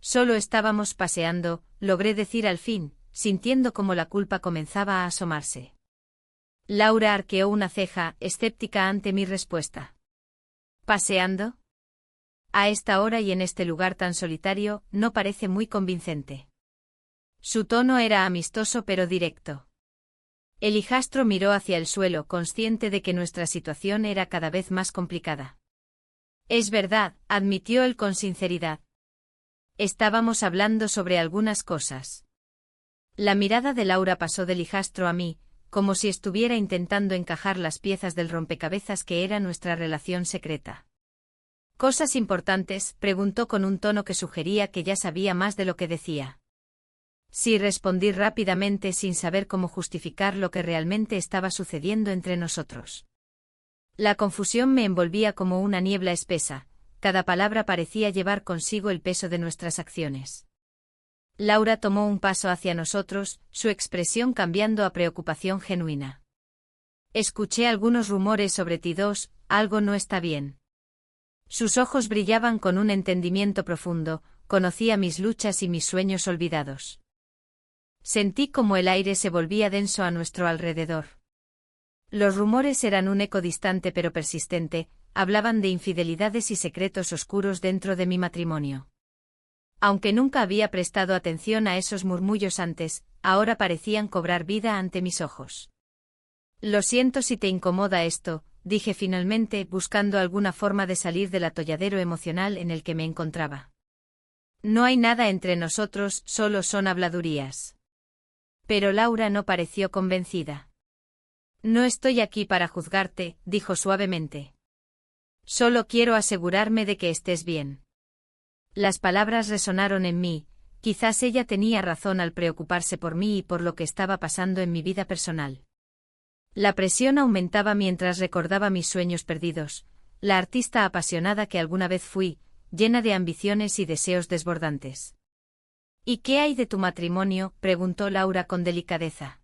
Solo estábamos paseando, logré decir al fin, sintiendo como la culpa comenzaba a asomarse. Laura arqueó una ceja, escéptica ante mi respuesta. ¿Paseando? A esta hora y en este lugar tan solitario, no parece muy convincente. Su tono era amistoso pero directo. El hijastro miró hacia el suelo, consciente de que nuestra situación era cada vez más complicada. Es verdad, admitió él con sinceridad. Estábamos hablando sobre algunas cosas. La mirada de Laura pasó del hijastro a mí, como si estuviera intentando encajar las piezas del rompecabezas que era nuestra relación secreta. ¿Cosas importantes?, preguntó con un tono que sugería que ya sabía más de lo que decía. Sí, respondí rápidamente sin saber cómo justificar lo que realmente estaba sucediendo entre nosotros. La confusión me envolvía como una niebla espesa, cada palabra parecía llevar consigo el peso de nuestras acciones. Laura tomó un paso hacia nosotros, su expresión cambiando a preocupación genuina. Escuché algunos rumores sobre ti dos, algo no está bien. Sus ojos brillaban con un entendimiento profundo, conocía mis luchas y mis sueños olvidados. Sentí como el aire se volvía denso a nuestro alrededor. Los rumores eran un eco distante pero persistente, hablaban de infidelidades y secretos oscuros dentro de mi matrimonio. Aunque nunca había prestado atención a esos murmullos antes, ahora parecían cobrar vida ante mis ojos. Lo siento si te incomoda esto, dije finalmente, buscando alguna forma de salir del atolladero emocional en el que me encontraba. No hay nada entre nosotros, solo son habladurías. Pero Laura no pareció convencida. No estoy aquí para juzgarte, dijo suavemente. Solo quiero asegurarme de que estés bien. Las palabras resonaron en mí, quizás ella tenía razón al preocuparse por mí y por lo que estaba pasando en mi vida personal. La presión aumentaba mientras recordaba mis sueños perdidos, la artista apasionada que alguna vez fui, llena de ambiciones y deseos desbordantes. ¿Y qué hay de tu matrimonio?, preguntó Laura con delicadeza.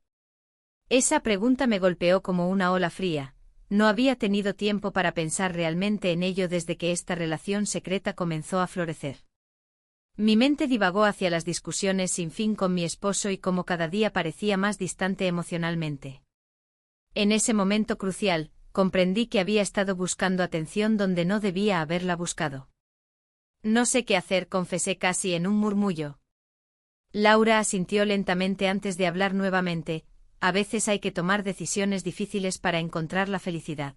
Esa pregunta me golpeó como una ola fría, no había tenido tiempo para pensar realmente en ello desde que esta relación secreta comenzó a florecer. Mi mente divagó hacia las discusiones sin fin con mi esposo y cómo cada día parecía más distante emocionalmente. En ese momento crucial, comprendí que había estado buscando atención donde no debía haberla buscado. No sé qué hacer, confesé casi en un murmullo. Laura asintió lentamente antes de hablar nuevamente, a veces hay que tomar decisiones difíciles para encontrar la felicidad.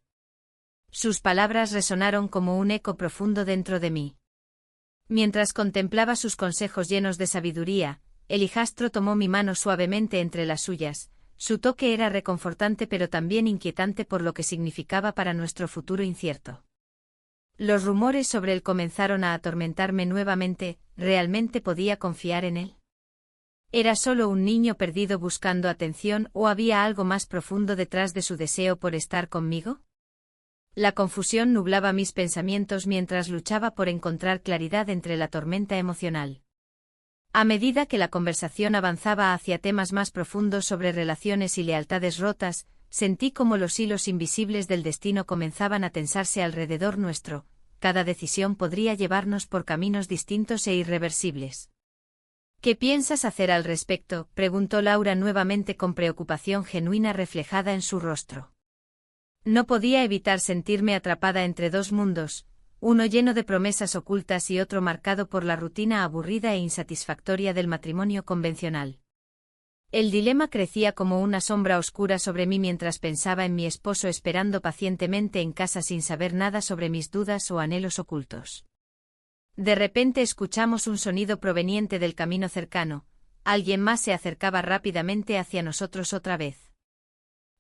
Sus palabras resonaron como un eco profundo dentro de mí. Mientras contemplaba sus consejos llenos de sabiduría, el hijastro tomó mi mano suavemente entre las suyas. Su toque era reconfortante pero también inquietante por lo que significaba para nuestro futuro incierto. Los rumores sobre él comenzaron a atormentarme nuevamente, ¿realmente podía confiar en él? ¿Era solo un niño perdido buscando atención o había algo más profundo detrás de su deseo por estar conmigo? La confusión nublaba mis pensamientos mientras luchaba por encontrar claridad entre la tormenta emocional. A medida que la conversación avanzaba hacia temas más profundos sobre relaciones y lealtades rotas, sentí como los hilos invisibles del destino comenzaban a tensarse alrededor nuestro, cada decisión podría llevarnos por caminos distintos e irreversibles. ¿Qué piensas hacer al respecto?, preguntó Laura nuevamente con preocupación genuina reflejada en su rostro. No podía evitar sentirme atrapada entre dos mundos, uno lleno de promesas ocultas y otro marcado por la rutina aburrida e insatisfactoria del matrimonio convencional. El dilema crecía como una sombra oscura sobre mí mientras pensaba en mi esposo esperando pacientemente en casa sin saber nada sobre mis dudas o anhelos ocultos. De repente escuchamos un sonido proveniente del camino cercano, alguien más se acercaba rápidamente hacia nosotros otra vez.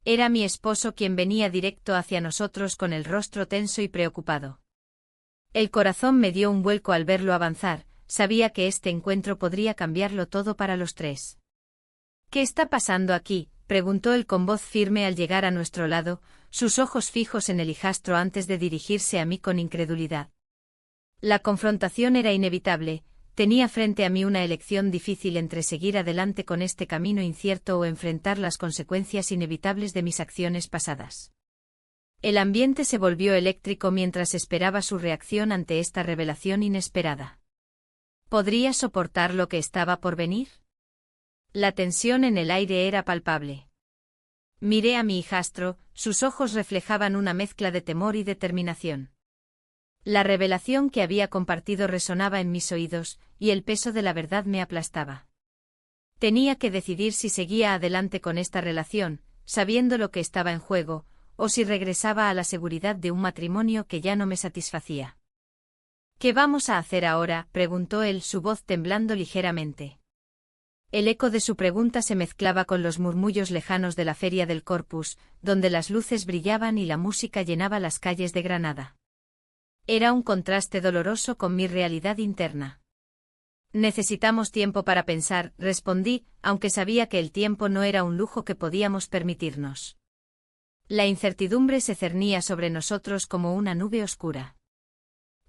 Era mi esposo quien venía directo hacia nosotros con el rostro tenso y preocupado. El corazón me dio un vuelco al verlo avanzar, sabía que este encuentro podría cambiarlo todo para los tres. ¿Qué está pasando aquí?, preguntó él con voz firme al llegar a nuestro lado, sus ojos fijos en el hijastro antes de dirigirse a mí con incredulidad. La confrontación era inevitable, tenía frente a mí una elección difícil entre seguir adelante con este camino incierto o enfrentar las consecuencias inevitables de mis acciones pasadas. El ambiente se volvió eléctrico mientras esperaba su reacción ante esta revelación inesperada. ¿Podría soportar lo que estaba por venir? La tensión en el aire era palpable. Miré a mi hijastro, sus ojos reflejaban una mezcla de temor y determinación. La revelación que había compartido resonaba en mis oídos, y el peso de la verdad me aplastaba. Tenía que decidir si seguía adelante con esta relación, sabiendo lo que estaba en juego, o si regresaba a la seguridad de un matrimonio que ya no me satisfacía. ¿Qué vamos a hacer ahora?, preguntó él, su voz temblando ligeramente. El eco de su pregunta se mezclaba con los murmullos lejanos de la feria del Corpus, donde las luces brillaban y la música llenaba las calles de Granada. Era un contraste doloroso con mi realidad interna. Necesitamos tiempo para pensar, respondí, aunque sabía que el tiempo no era un lujo que podíamos permitirnos. La incertidumbre se cernía sobre nosotros como una nube oscura.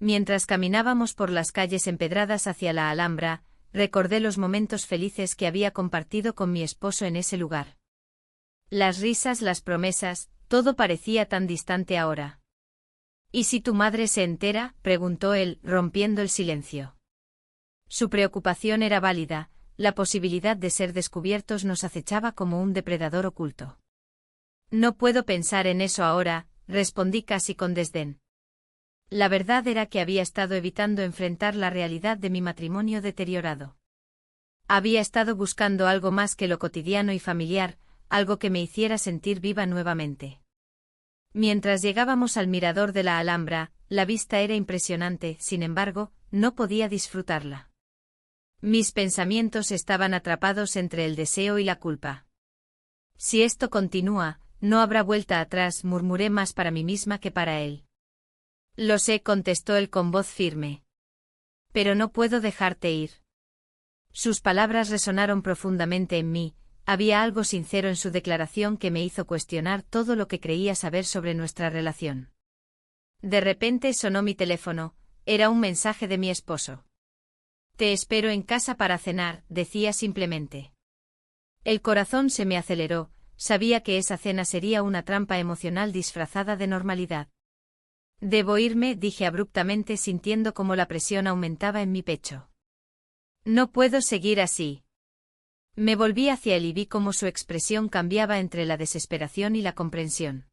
Mientras caminábamos por las calles empedradas hacia la Alhambra, recordé los momentos felices que había compartido con mi esposo en ese lugar. Las risas, las promesas, todo parecía tan distante ahora. ¿Y si tu madre se entera?, preguntó él, rompiendo el silencio. Su preocupación era válida, la posibilidad de ser descubiertos nos acechaba como un depredador oculto. No puedo pensar en eso ahora, respondí casi con desdén. La verdad era que había estado evitando enfrentar la realidad de mi matrimonio deteriorado. Había estado buscando algo más que lo cotidiano y familiar, algo que me hiciera sentir viva nuevamente. Mientras llegábamos al mirador de la Alhambra, la vista era impresionante, sin embargo, no podía disfrutarla. Mis pensamientos estaban atrapados entre el deseo y la culpa. Si esto continúa, no habrá vuelta atrás, murmuré más para mí misma que para él. Lo sé, contestó él con voz firme. Pero no puedo dejarte ir. Sus palabras resonaron profundamente en mí, había algo sincero en su declaración que me hizo cuestionar todo lo que creía saber sobre nuestra relación. De repente sonó mi teléfono, era un mensaje de mi esposo. Te espero en casa para cenar, decía simplemente. El corazón se me aceleró, sabía que esa cena sería una trampa emocional disfrazada de normalidad. Debo irme, dije abruptamente sintiendo cómo la presión aumentaba en mi pecho. No puedo seguir así. Me volví hacia él y vi cómo su expresión cambiaba entre la desesperación y la comprensión.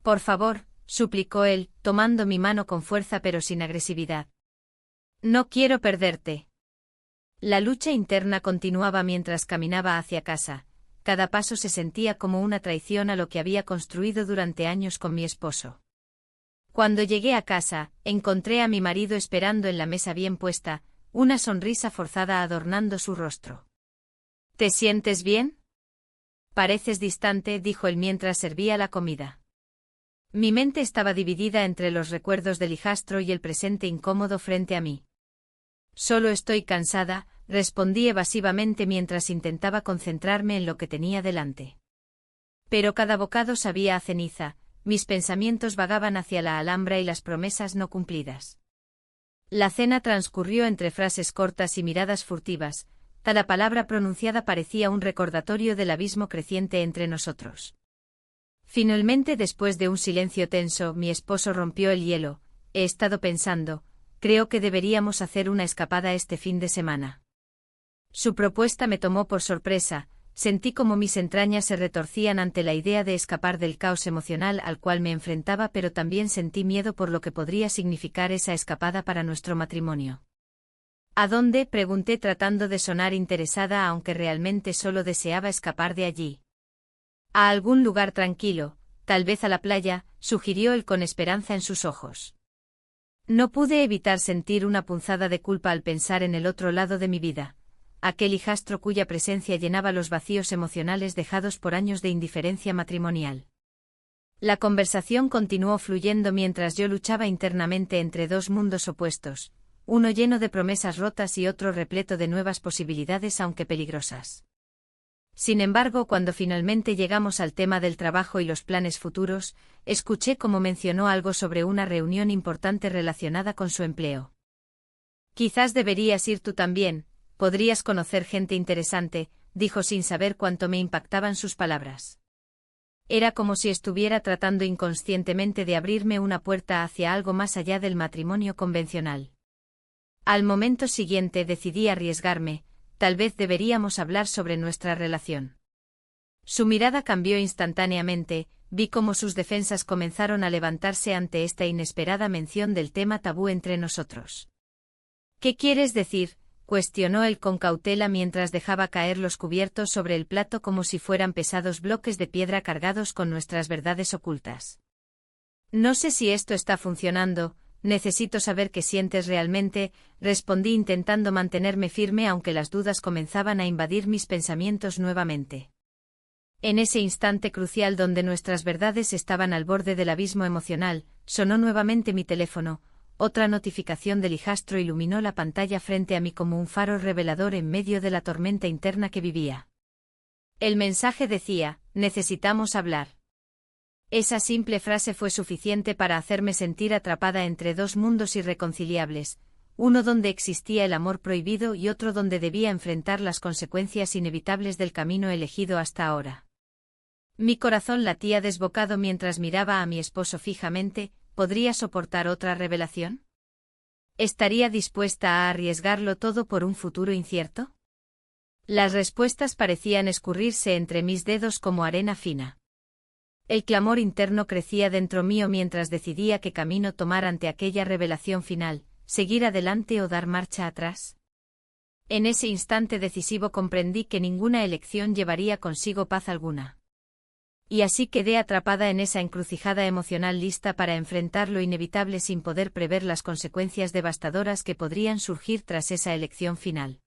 Por favor, suplicó él, tomando mi mano con fuerza pero sin agresividad. No quiero perderte. La lucha interna continuaba mientras caminaba hacia casa, cada paso se sentía como una traición a lo que había construido durante años con mi esposo. Cuando llegué a casa, encontré a mi marido esperando en la mesa bien puesta, una sonrisa forzada adornando su rostro. ¿Te sientes bien? Pareces distante, dijo él mientras servía la comida. Mi mente estaba dividida entre los recuerdos del hijastro y el presente incómodo frente a mí. Solo estoy cansada, respondí evasivamente mientras intentaba concentrarme en lo que tenía delante. Pero cada bocado sabía a ceniza, mis pensamientos vagaban hacia la Alhambra y las promesas no cumplidas. La cena transcurrió entre frases cortas y miradas furtivas, cada palabra pronunciada parecía un recordatorio del abismo creciente entre nosotros. Finalmente, después de un silencio tenso, mi esposo rompió el hielo. He estado pensando, creo que deberíamos hacer una escapada este fin de semana. Su propuesta me tomó por sorpresa, sentí como mis entrañas se retorcían ante la idea de escapar del caos emocional al cual me enfrentaba, pero también sentí miedo por lo que podría significar esa escapada para nuestro matrimonio. ¿A dónde?, pregunté tratando de sonar interesada aunque realmente solo deseaba escapar de allí. A algún lugar tranquilo, tal vez a la playa, sugirió él con esperanza en sus ojos. No pude evitar sentir una punzada de culpa al pensar en el otro lado de mi vida, aquel hijastro cuya presencia llenaba los vacíos emocionales dejados por años de indiferencia matrimonial. La conversación continuó fluyendo mientras yo luchaba internamente entre dos mundos opuestos, uno lleno de promesas rotas y otro repleto de nuevas posibilidades aunque peligrosas. Sin embargo, cuando finalmente llegamos al tema del trabajo y los planes futuros, escuché cómo mencionó algo sobre una reunión importante relacionada con su empleo. Quizás deberías ir tú también, podrías conocer gente interesante, dijo sin saber cuánto me impactaban sus palabras. Era como si estuviera tratando inconscientemente de abrirme una puerta hacia algo más allá del matrimonio convencional. Al momento siguiente decidí arriesgarme, tal vez deberíamos hablar sobre nuestra relación. Su mirada cambió instantáneamente, vi cómo sus defensas comenzaron a levantarse ante esta inesperada mención del tema tabú entre nosotros. ¿Qué quieres decir?, cuestionó él con cautela mientras dejaba caer los cubiertos sobre el plato como si fueran pesados bloques de piedra cargados con nuestras verdades ocultas. No sé si esto está funcionando, necesito saber qué sientes realmente, respondí intentando mantenerme firme aunque las dudas comenzaban a invadir mis pensamientos nuevamente. En ese instante crucial donde nuestras verdades estaban al borde del abismo emocional, sonó nuevamente mi teléfono. Otra notificación del hijastro iluminó la pantalla frente a mí como un faro revelador en medio de la tormenta interna que vivía. El mensaje decía: necesitamos hablar. Esa simple frase fue suficiente para hacerme sentir atrapada entre dos mundos irreconciliables, uno donde existía el amor prohibido y otro donde debía enfrentar las consecuencias inevitables del camino elegido hasta ahora. Mi corazón latía desbocado mientras miraba a mi esposo fijamente. ¿Podría soportar otra revelación? ¿Estaría dispuesta a arriesgarlo todo por un futuro incierto? Las respuestas parecían escurrirse entre mis dedos como arena fina. El clamor interno crecía dentro mío mientras decidía qué camino tomar ante aquella revelación final, seguir adelante o dar marcha atrás. En ese instante decisivo comprendí que ninguna elección llevaría consigo paz alguna. Y así quedé atrapada en esa encrucijada emocional lista para enfrentar lo inevitable sin poder prever las consecuencias devastadoras que podrían surgir tras esa elección final.